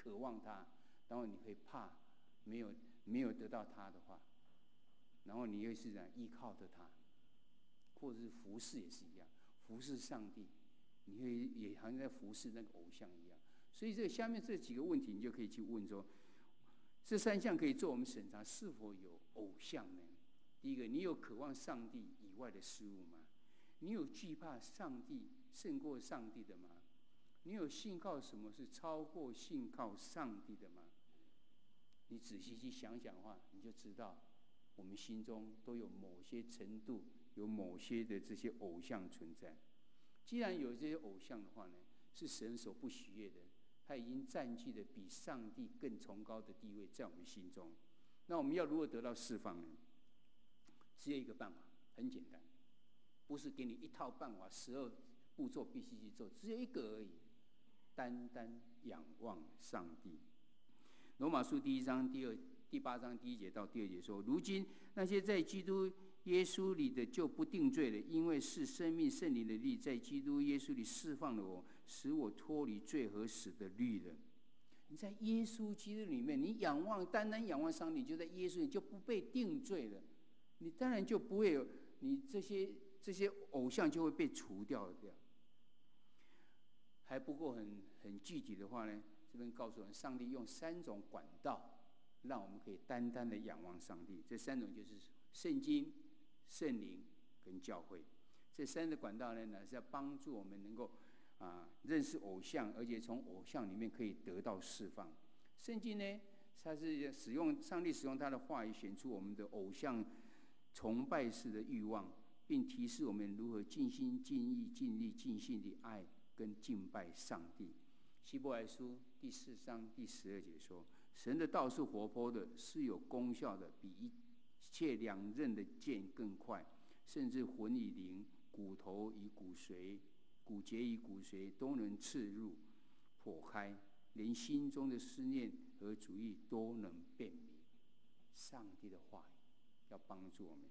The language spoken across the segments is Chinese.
渴望它，然后你会怕没有得到它的话，然后你又是这样依靠着它，或者是服侍也是一样，服侍上帝，你会也好像在服侍那个偶像一样。所以这下面这几个问题，你就可以去问说，这三项可以做我们审查是否有偶像呢？第一个，你有渴望上帝以外的事物吗？你有惧怕上帝胜过上帝的吗？你有信靠什么是超过信靠上帝的吗？你仔细去想想的话，你就知道我们心中都有某些程度，有某些的这些偶像存在。既然有这些偶像的话呢，是神所不喜悦的，他已经占据了比上帝更崇高的地位在我们心中。那我们要如何得到释放呢？只有一个办法，很简单，不是给你一套办法，12步骤必须去做，只有一个而已，单单仰望上帝。罗马书第1章第8章第1节到第2节说：如今那些在基督耶稣里的就不定罪了，因为是生命圣灵的律在基督耶稣里释放了我，使我脱离罪和死的律了。你在耶稣基督里面，你单单仰望上帝，就在耶稣里就不被定罪了。你当然就不会有你这些偶像就会被除掉。还不够很具体的话呢，这边告诉我们，上帝用3种管道，让我们可以单单的仰望上帝。这3种就是圣经、圣灵跟教会。这3个管道呢，是要帮助我们能够认识偶像，而且从偶像里面可以得到释放。圣经呢，它是上帝使用他的话语，选出我们的偶像崇拜式的欲望，并提示我们如何尽心尽意尽力尽性地爱跟敬拜上帝。希伯来书第4章第12节说：神的道是活泼的，是有功效的，比一切两刃的剑更快，甚至魂与灵、骨头与骨髓、骨节与骨髓都能刺入剖开，连心中的思念和主意都能辨明。上帝的话语要帮助我们。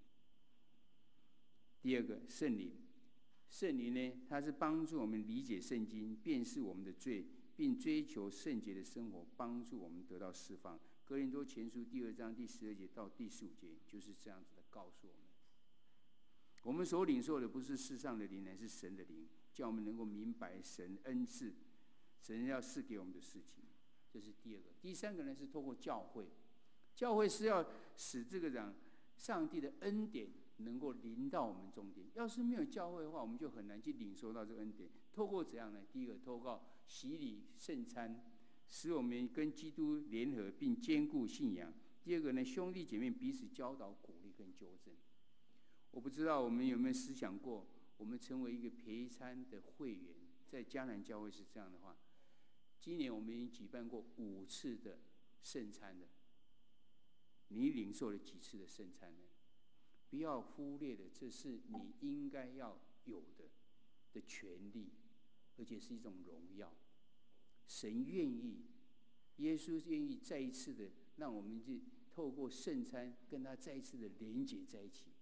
第二个，圣灵。圣灵呢，它是帮助我们理解圣经，辨识我们的罪，并追求圣洁的生活，帮助我们得到释放。哥林多前书第2章第12节到第15节就是这样子的告诉我们。我们所领受的不是世上的灵，乃是神的灵，叫我们能够明白神恩赐，神要赐给我们的事情。这是第二个。第三个呢，是透过教会。教会是要使这个上帝的恩典能够临到我们中间。要是没有教会的话，我们就很难去领受到这个恩典。透过怎样呢？第一个，透过洗礼圣餐，使我们跟基督联合并坚固信仰。第二个呢，兄弟姐妹彼此教导、鼓励跟纠正。我不知道我们有没有思想过，我们成为一个培餐的会员，在迦南教会是这样的话，今年我们已经举办过5次的圣餐了。你领受了几次的圣餐呢？不要忽略了，这是你应该要有的权利，而且是一种荣耀。神愿意，耶稣愿意再一次的让我们去透过圣餐跟他再一次的连结在一起。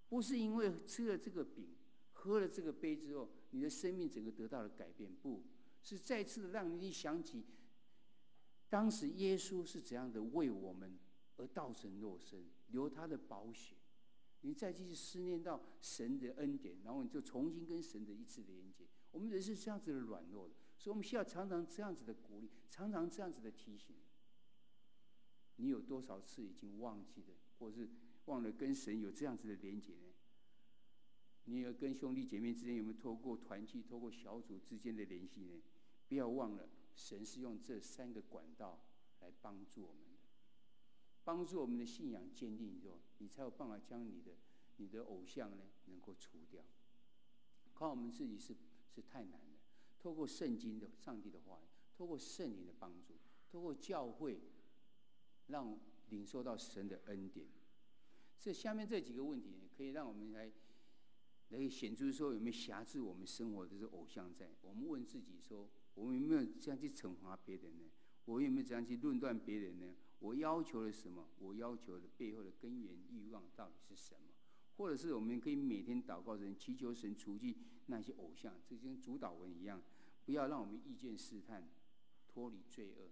不是因为吃了这个饼，喝了这个杯之后，你的生命整个得到了改变，不是再次的让你想起当时耶稣是怎样的为我们而道成肉身，流他的宝血。你再继续思念到神的恩典，然后你就重新跟神的一次的连接。我们人是这样子的软弱的，所以我们需要常常这样子的鼓励，常常这样子的提醒。你有多少次已经忘记了，或是忘了跟神有这样子的连结呢？你有跟兄弟姐妹之间有没有透过团契、透过小组之间的联系呢？不要忘了，神是用这3个管道来帮助我们的。帮助我们的信仰坚定之后，你才有办法将你的偶像呢能够除掉。靠我们自己是太难的。透过圣经的上帝的话语，透过圣灵的帮助，透过教会，让领受到神的恩典。这下面这几个问题，可以让我们来显出说有没有辖制我们生活的这偶像在。我们问自己说，我们有没有这样去惩罚别人呢？我有没有这样去论断别人呢？我要求了什么？我要求的背后的根源欲望到底是什么？或者是我们可以每天祷告神，祈求神除去那些偶像，这就跟主导文一样，不要让我们意见试探，脱离罪恶，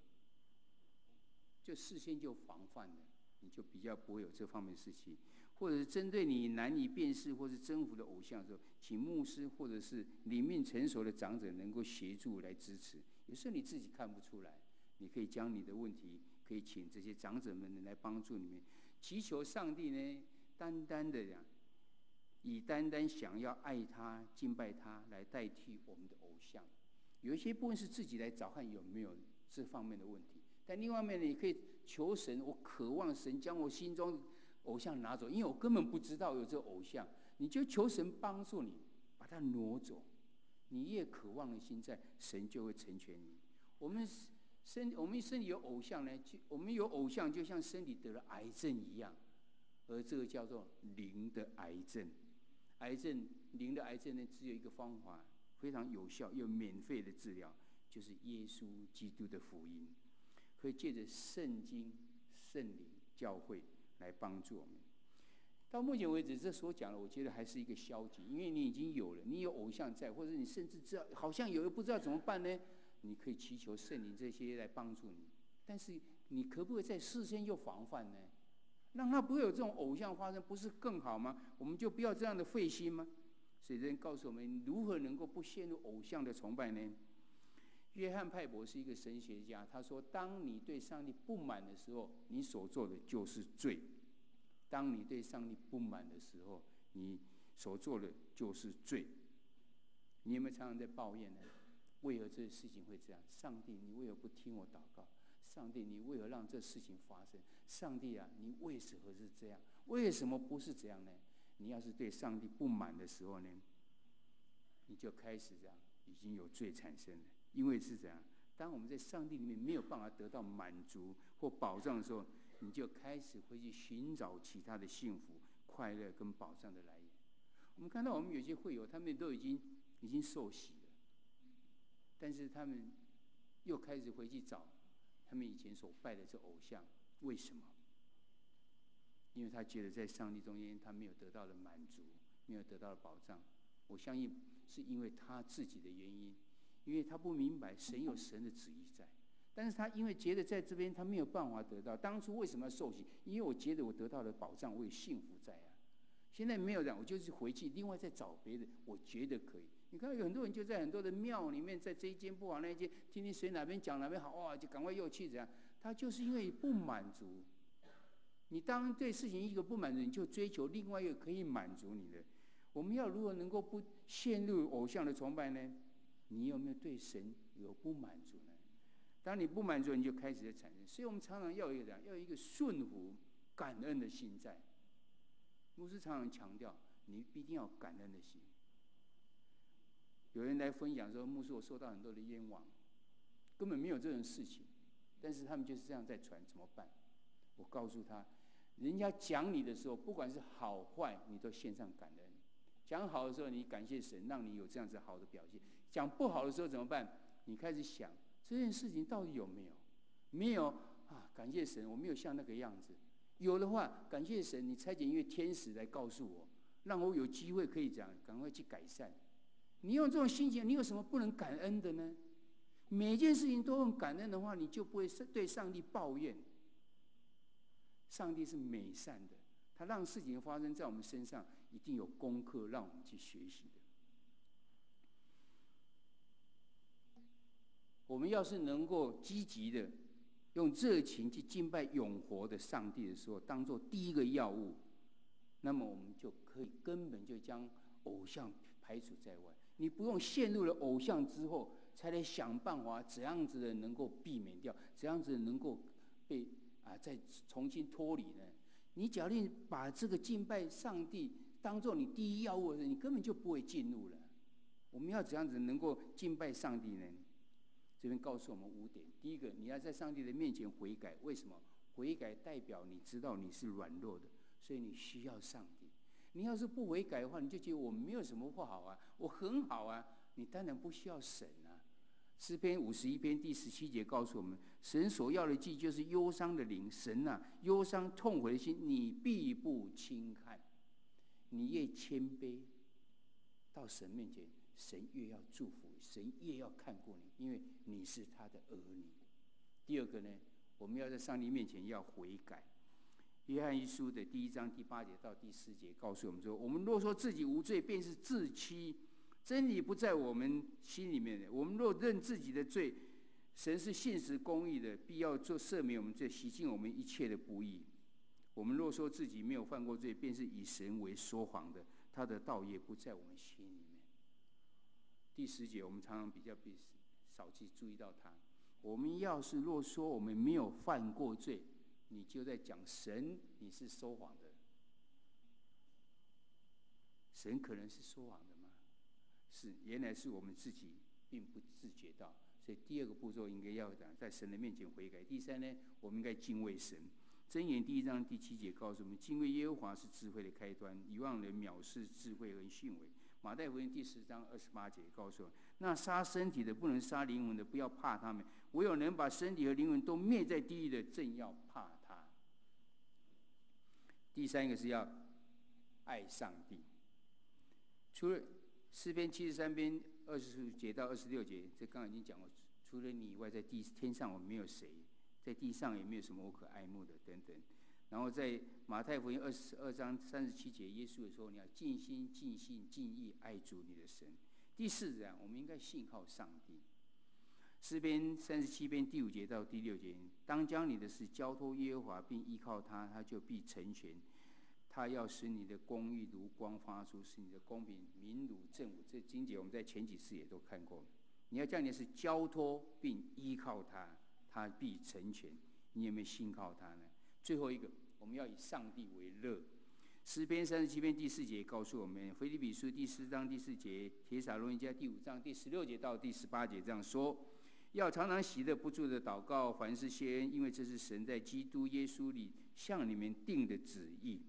就事先就防范了，你就比较不会有这方面的事情。或者是针对你难以辨识或是征服的偶像的时候，请牧师或者是灵命成熟的长者能够协助来支持。有时候你自己看不出来，你可以将你的问题可以请这些长者们来帮助你们，祈求上帝呢，单单的以单单想要爱他、敬拜他来代替我们的偶像。有一些部分是自己来找看有没有这方面的问题，但另外一面呢，你可以求神，我渴望神将我心中偶像拿走，因为我根本不知道有这个偶像，你就求神帮助你把它挪走。你越渴望的心在，神就会成全你。我们身体有偶像呢，我们有偶像就像身体得了癌症一样，而这个叫做灵的癌症。灵的癌症呢，只有一个方法，非常有效又免费的治疗，就是耶稣基督的福音，可以借着圣经、圣灵、教会来帮助我们。到目前为止，这所讲的，我觉得还是一个消极，因为你已经有了，你有偶像在，或者你甚至知道好像有，不知道怎么办呢？你可以祈求圣灵这些来帮助你，但是你可不可以在事先又防范呢？让他不会有这种偶像发生，不是更好吗？我们就不要这样的费心吗？所以这告诉我们如何能够不陷入偶像的崇拜呢？约翰派伯是一个神学家，他说：当你对上帝不满的时候，你所做的就是罪。当你对上帝不满的时候，你所做的就是罪。你有没有常常在抱怨呢？为何这事情会这样？上帝，你为何不听我祷告？上帝，你为何让这事情发生？上帝啊，你为什么是这样？为什么不是这样呢？你要是对上帝不满的时候呢，你就开始这样，已经有罪产生了。因为是这样，当我们在上帝里面没有办法得到满足或保障的时候，你就开始会去寻找其他的幸福、快乐跟保障的来源。我们看到我们有些会友，他们都已经受洗了，但是他们又开始回去找他们以前所拜的这偶像，为什么？因为他觉得在上帝中间他没有得到的满足，没有得到的保障。我相信是因为他自己的原因，因为他不明白神有神的旨意在，但是他因为觉得在这边他没有办法得到，当初为什么要受洗？因为我觉得我得到的保障，我有幸福在啊。现在没有这样，我就是回去另外再找别的，我觉得可以。你看有很多人就在很多的庙里面，在这一间不好那一间，听听谁哪边讲哪边好，哇，就赶快又去怎样？他就是因为不满足。你当对事情一个不满足，你就追求另外一个可以满足你的。我们要如何能够不陷入偶像的崇拜呢？你有没有对神有不满足呢？当你不满足，你就开始产生。所以我们常常要有一个顺服、感恩的心在。牧师常常强调，你必定要感恩的心。有人来分享说，牧师，我受到很多的冤枉，根本没有这种事情，但是他们就是这样在传，怎么办？我告诉他，人家讲你的时候，不管是好坏，你都献上感恩。讲好的时候，你感谢神，让你有这样子好的表现；讲不好的时候怎么办？你开始想这件事情到底有没有？没有啊，感谢神，我没有像那个样子。有的话，感谢神，你差遣一位天使来告诉我，让我有机会可以讲，赶快去改善。你用这种心情，你有什么不能感恩的呢？每一件事情都用感恩的话，你就不会对上帝抱怨。上帝是美善的，他让事情发生在我们身上，一定有功课让我们去学习的。我们要是能够积极的用热情去敬拜永活的上帝的时候，当做第一个要务，那么我们就可以根本就将偶像排除在外。你不用陷入了偶像之后，才来想办法怎样子的能够避免掉，怎样子能够被再重新脱离呢？你假定把这个敬拜上帝当做你第一要务的时候，你根本就不会进入了。我们要怎样子能够敬拜上帝呢？这边告诉我们5点。第一个，你要在上帝的面前悔改。为什么？悔改代表你知道你是软弱的，所以你需要上帝。你要是不悔改的话，你就觉得我没有什么不好啊，我很好啊，你当然不需要神啊。诗篇51篇第17节告诉我们，神所要的祭就是忧伤的灵。神啊，忧伤痛悔的心，你必不轻看。你越谦卑到神面前，神越要祝福，神越要看顾你，因为你是他的儿女。第二个呢，我们要在上帝面前要悔改。约翰一书的第1章第8节到第4节告诉我们说：我们若说自己无罪，便是自欺，真理不在我们心里面的。我们若认自己的罪，神是信实公义的，必要做赦免我们罪，洗净我们一切的不义。我们若说自己没有犯过罪，便是以神为说谎的，他的道也不在我们心里面。第10节我们常常比较少去注意到它。我们要是若说我们没有犯过罪，你就在讲神你是说谎的。神可能是说谎的吗？是，原来是我们自己并不自觉到。所以第2个步骤应该要讲在神的面前悔改。第3呢，我们应该敬畏神。箴言第1章第7节告诉我们，敬畏耶和华是智慧的开端，遗忘人藐视智慧和训诲。马太福音第10章28节告诉我们，那杀身体的不能杀灵魂的，不要怕他们，唯有能把身体和灵魂都灭在地狱的，正要怕他。第3个是要爱上帝。除了诗篇73篇25节到26节，这刚刚已经讲过，除了你以外，在天上我们没有谁，在地上也没有什么我可爱慕的等等。然后在马太福音22章37节，耶稣也说你要尽心尽性尽意爱主你的神。第4章我们应该信靠上帝。诗篇37篇第5节到第6节，当将你的事交托耶和华，并依靠他，他就必成全。他要使你的公义如光发出，使你的公平明如正午。这经节我们在前几次也都看过。你要将你的事交托并依靠他，他必成全。你有没有信靠他呢？最后一个，我们要以上帝为乐。诗篇37篇第4节告诉我们，腓立比书第4章第4节，帖撒罗尼迦第5章第16节到第18节这样说：要常常喜乐，不住的祷告，凡事谢恩，因为这是神在基督耶稣里向你们定的旨意。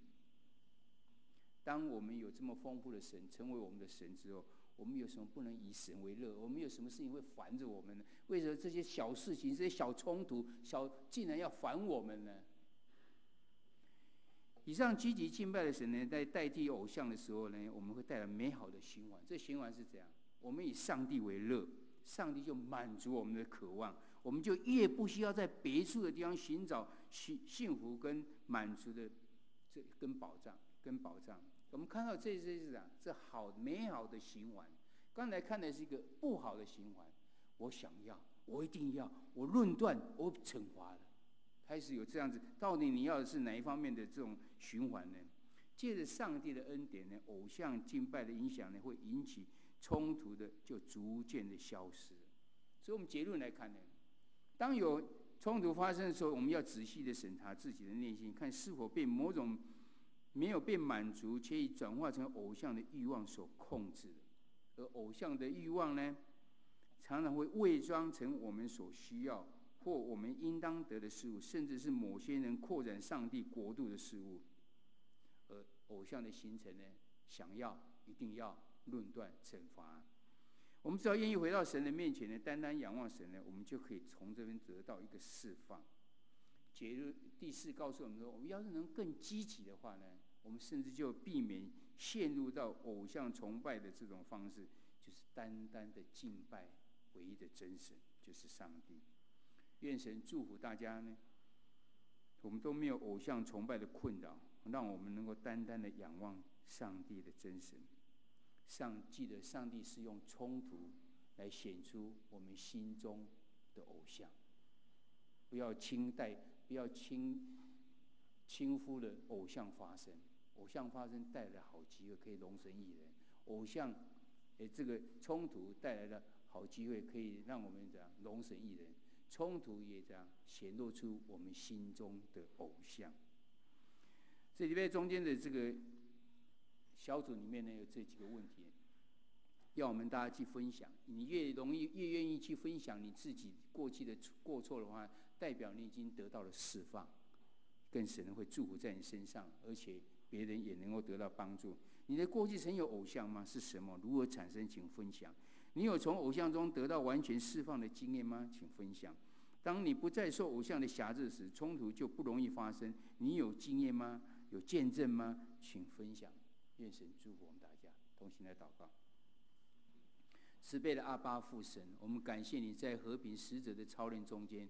当我们有这么丰富的神成为我们的神之后，我们有什么不能以神为乐？我们有什么事情会烦着我们呢？为什么这些小事情、这些小冲突、竟然要烦我们呢？以上积极敬拜的神呢，在代替偶像的时候呢，我们会带来美好的循环。这循环是怎样？我们以上帝为乐，上帝就满足我们的渴望，我们就越不需要在别处的地方寻找幸福跟满足的跟保障。我们看到这是这样，这好美好的循环。刚才看的是一个不好的循环，我想要，我一定要，我论断，我惩罚了，开始有这样子。到底你要的是哪一方面的这种循环呢？借着上帝的恩典呢，偶像敬拜的影响呢，会引起冲突的，就逐渐的消失。所以我们结论来看呢，当有冲突发生的时候，我们要仔细的审查自己的内心，看是否被某种没有被满足且已转化成偶像的欲望所控制的。而偶像的欲望呢，常常会伪装成我们所需要或我们应当得的事物，甚至是某些人扩展上帝国度的事物。而偶像的形成呢，想要、一定要、论断、惩罚。我们只要愿意回到神的面前呢，单单仰望神呢，我们就可以从这边得到一个释放。结论第4告诉我们说，我们要是能更积极的话呢，我们甚至就避免陷入到偶像崇拜的这种方式，就是单单的敬拜唯一的真神，就是上帝。愿神祝福大家呢，我们都没有偶像崇拜的困扰，让我们能够单单的仰望上帝的真神。记得上帝是用冲突来显出我们心中的偶像，不要轻忽了偶像发生。偶像发生带来了好机会，可以容神益人；偶像，这个冲突带来了好机会，可以让我们怎样容神益人。冲突也这样显露出我们心中的偶像。这里边中间的这个小组里面呢，有这几个问题，要我们大家去分享。你越愿意去分享你自己过去的过错的话，代表你已经得到了释放，更神会祝福在你身上，而且别人也能够得到帮助。你的过去曾有偶像吗？是什么？如何产生？请分享。你有从偶像中得到完全释放的经验吗？请分享。当你不再受偶像的辖制时，冲突就不容易发生。你有经验吗？有见证吗？请分享。愿神祝福我们大家，同心来祷告。慈悲的阿爸父神，我们感谢你在和平使者的操练中间，